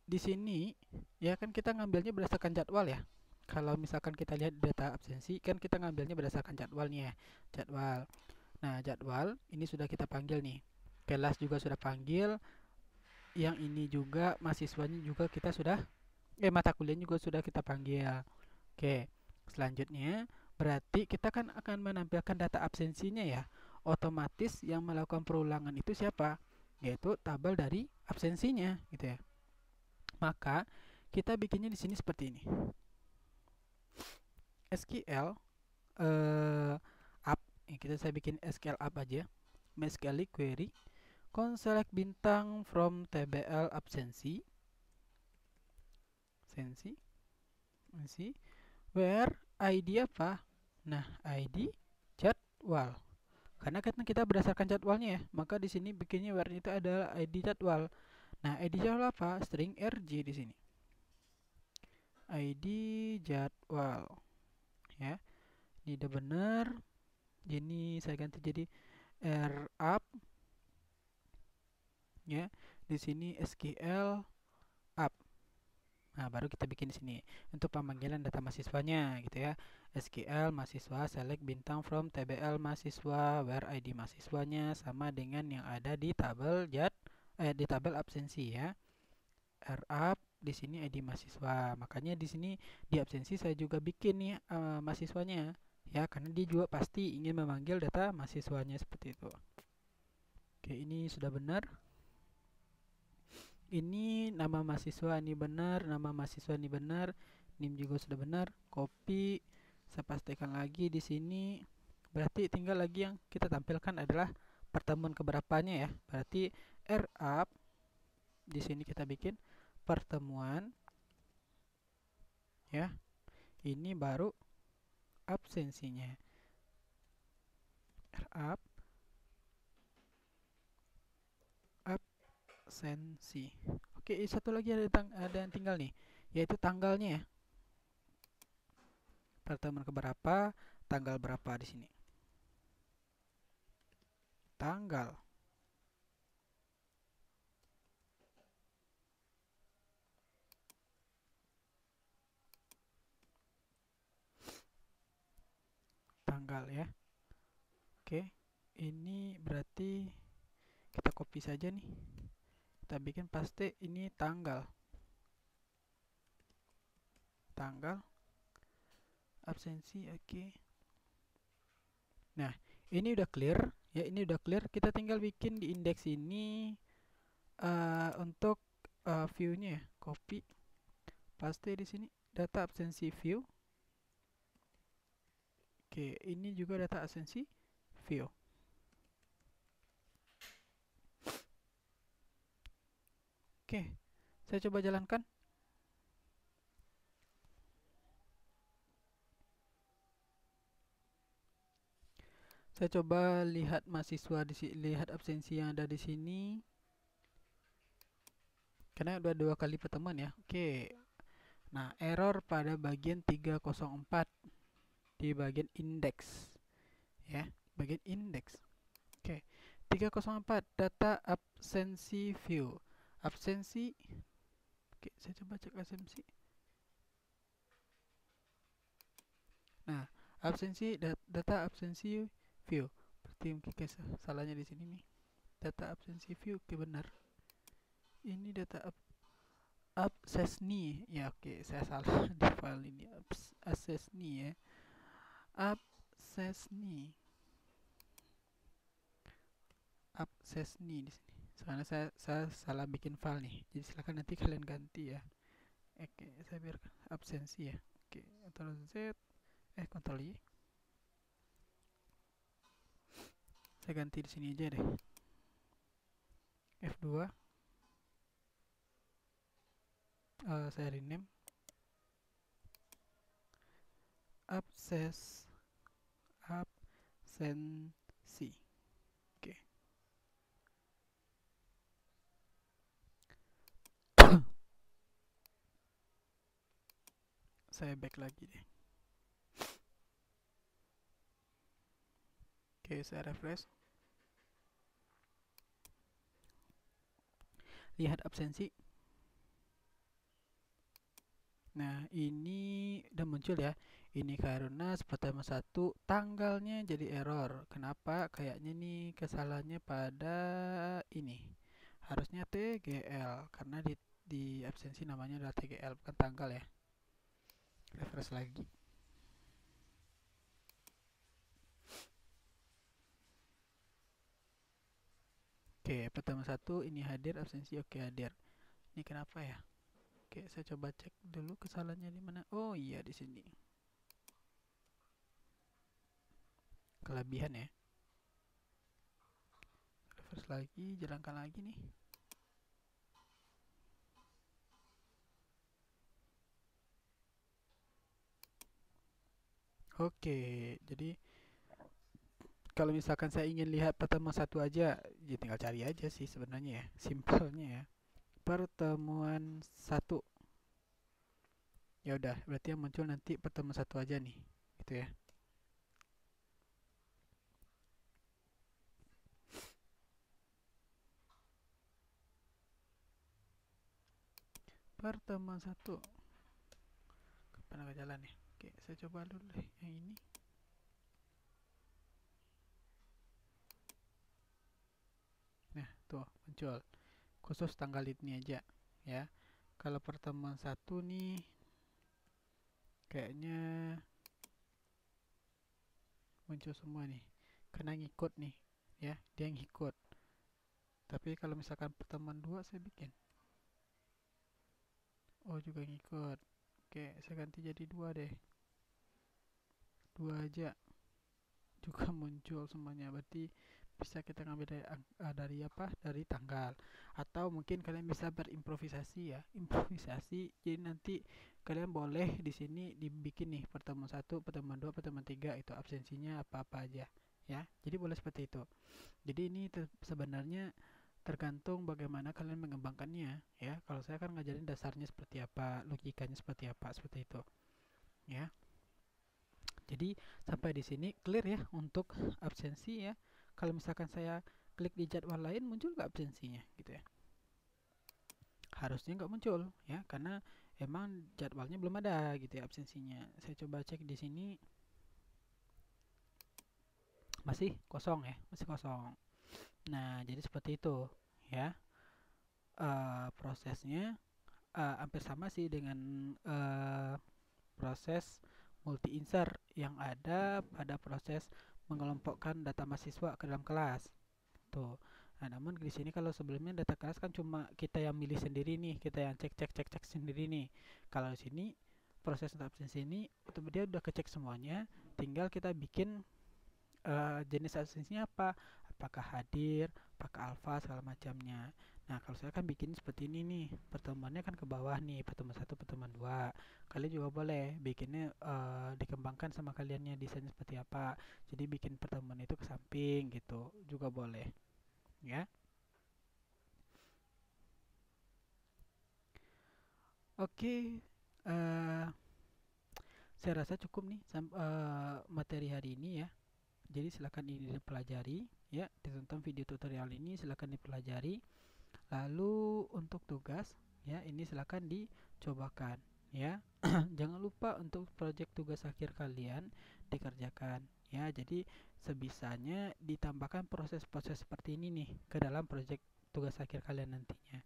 di sini ya kan kita ngambilnya berdasarkan jadwal ya. Kalau misalkan kita lihat data absensi kan kita ngambilnya berdasarkan jadwalnya ya. Jadwal. Nah, jadwal ini sudah kita panggil nih. Kelas juga sudah panggil. Yang ini juga mahasiswanya juga kita sudah mata kuliah juga sudah kita panggil. Oke. Selanjutnya berarti kita kan akan menampilkan data absensinya ya. Otomatis yang melakukan perulangan itu siapa? Yaitu tabel dari absensinya gitu ya. Maka kita bikinnya di sini seperti ini. SQL up, saya bikin SQL up aja. MySQL query conselect bintang from tbl absensi where ID apa? Nah, ID jadwal. Karena kan kita berdasarkan jadwalnya ya, maka di sini bikinnya where itu adalah ID jadwal. Nah, ID jadwal apa? String RJ di sini. ID jadwal ya. Ini udah benar. Ini saya ganti jadi R up ya. Di sini SQL up. Nah, baru kita bikin di sini untuk pemanggilan data mahasiswanya gitu ya. SQL mahasiswa select bintang from TBL mahasiswa where ID mahasiswanya sama dengan yang ada di tabel di tabel absensi ya. R up di sini ID mahasiswa. Makanya di sini di absensi saya juga bikin nih mahasiswanya ya, karena dia juga pasti ingin memanggil data mahasiswanya seperti itu. Oke, ini sudah benar. Ini nama mahasiswa ini benar, nama mahasiswa ini benar, NIM juga sudah benar. Copy, saya pastikan lagi di sini. Berarti tinggal lagi yang kita tampilkan adalah pertemuan keberapanya ya. Berarti R up di sini kita bikin pertemuan ya. Ini baru absensinya. R up absensi. Oke, satu lagi ada yang tinggal nih, yaitu tanggalnya ya. Pertemuan keberapa, tanggal berapa di sini. Tanggal. Tanggal ya. Oke, ini berarti kita copy saja nih. Kita bikin paste ini tanggal. Tanggal absensi, oke. Nah, ini udah clear ya, ini udah clear. Kita tinggal bikin di indeks ini untuk view-nya ya. Copy, paste di sini data absensi view. Oke, ini juga data absensi view. Oke, saya coba jalankan. Saya coba lihat mahasiswa di sini, lihat absensi yang ada di sini. Karena udah 2 kali pertemuan ya. Oke. Nah, error pada bagian 304 di bagian indeks. Ya, bagian indeks. Oke. 304 data absensi view. Absensi. Oke, saya coba cek absensi. Nah, absensi data absensi view. Berarti mungkin salahnya di sini nih. Data absensi view, oke benar. Ini data absesni ya, oke saya salah di file ini. Absesni ya. Absesni. Absesni di sini. Soalnya saya salah bikin file nih. Jadi silakan nanti kalian ganti ya. Oke, saya biarkan absensi ya. Oke, Ctrl Z, Ctrl Y. Saya ganti di sini aja deh. F2. Saya rename. Absensi. Oke. Saya back lagi deh. Oke, saya refresh. Lihat absensi. Nah, ini udah muncul ya. Ini karena pertama satu tanggalnya jadi error. Kenapa? Kayaknya nih kesalahannya pada ini. Harusnya TGL karena di absensi namanya adalah TGL bukan tanggal ya. Refresh lagi. Oke, pertama satu ini hadir absensi, oke hadir. Ini kenapa ya? Oke, saya coba cek dulu kesalahannya di mana. Oh iya di sini. Kelebihan ya. Refresh lagi, jalankan lagi nih. Oke, jadi kalau misalkan saya ingin lihat pertemuan satu aja, ya tinggal cari aja sih sebenarnya ya, simpelnya ya. Pertemuan satu. Ya udah, berarti yang muncul nanti pertemuan satu aja nih, gitu ya. Pertemuan satu, kapan agak jalan ya? Oke, saya coba dulu deh yang ini. Nah, tuh muncul. Khusus tanggal ini aja, ya. Kalau pertemuan satu nih, kayaknya muncul semua nih. Karena ngikut nih, ya. Dia ngikut. Tapi kalau misalkan pertemuan dua saya bikin. Oh, juga ngikut. Oke, saya ganti jadi dua deh. Dua aja juga muncul semuanya. Berarti bisa kita ngambil dari apa? Dari tanggal. Atau mungkin kalian bisa berimprovisasi ya. Improvisasi. Jadi nanti kalian boleh di sini dibikin nih pertemuan satu, pertemuan dua, pertemuan tiga itu absensinya apa-apa aja. Ya, jadi boleh seperti itu. Jadi ini sebenarnya tergantung bagaimana kalian mengembangkannya ya. Kalau saya kan ngajarin dasarnya seperti apa, logikanya seperti apa, seperti itu ya. Jadi sampai di sini clear ya untuk absensi ya. Kalau misalkan saya klik di jadwal lain muncul nggak absensinya gitu ya. Harusnya nggak muncul ya karena emang jadwalnya belum ada gitu ya absensinya. Saya coba cek di sini masih kosong ya, masih kosong. Nah, jadi seperti itu ya. Prosesnya hampir sama sih dengan proses multi insert yang ada pada proses mengelompokkan data mahasiswa ke dalam kelas. Tuh. Nah, namun di sini kalau sebelumnya data kelas kan cuma kita yang milih sendiri nih, kita yang cek sendiri nih. Kalau di sini proses untuk absensi ini dia udah kecek semuanya, tinggal kita bikin jenis absensinya apa, apakah hadir, apakah alfa segala macamnya. Nah, kalau saya kan bikin seperti ini nih, pertemuannya kan ke bawah nih, pertemuan satu, pertemuan dua. Kalian juga boleh bikinnya dikembangkan sama kaliannya desainnya seperti apa. Jadi bikin pertemuan itu ke samping gitu, juga boleh, ya. Oke, eh saya rasa cukup nih materi hari ini ya. Jadi silakan ini dipelajari, ya. Ditonton video tutorial ini, silakan dipelajari. Lalu untuk tugas, ya ini silakan dicobakan, ya. Jangan lupa untuk proyek tugas akhir kalian dikerjakan, ya. Jadi sebisanya ditambahkan proses-proses seperti ini nih ke dalam proyek tugas akhir kalian nantinya,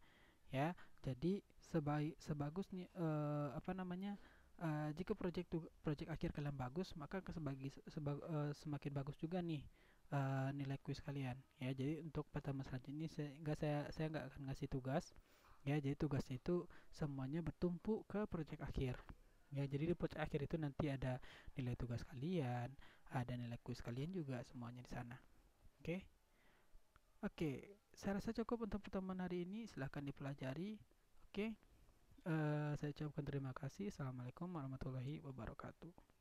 ya. Jadi sebagus nih apa namanya jika proyek akhir kalian bagus maka semakin bagus juga nih nilai kuis kalian ya. Jadi untuk pertemuan selanjutnya ini saya nggak akan ngasih tugas ya. Jadi tugasnya itu semuanya bertumpu ke proyek akhir ya. Jadi di proyek akhir itu nanti ada nilai tugas kalian, ada nilai kuis kalian juga semuanya di sana. Oke. Oke, saya rasa cukup untuk pertemuan hari ini. Silahkan dipelajari. Oke, saya ucapkan terima kasih. Assalamualaikum warahmatullahi wabarakatuh.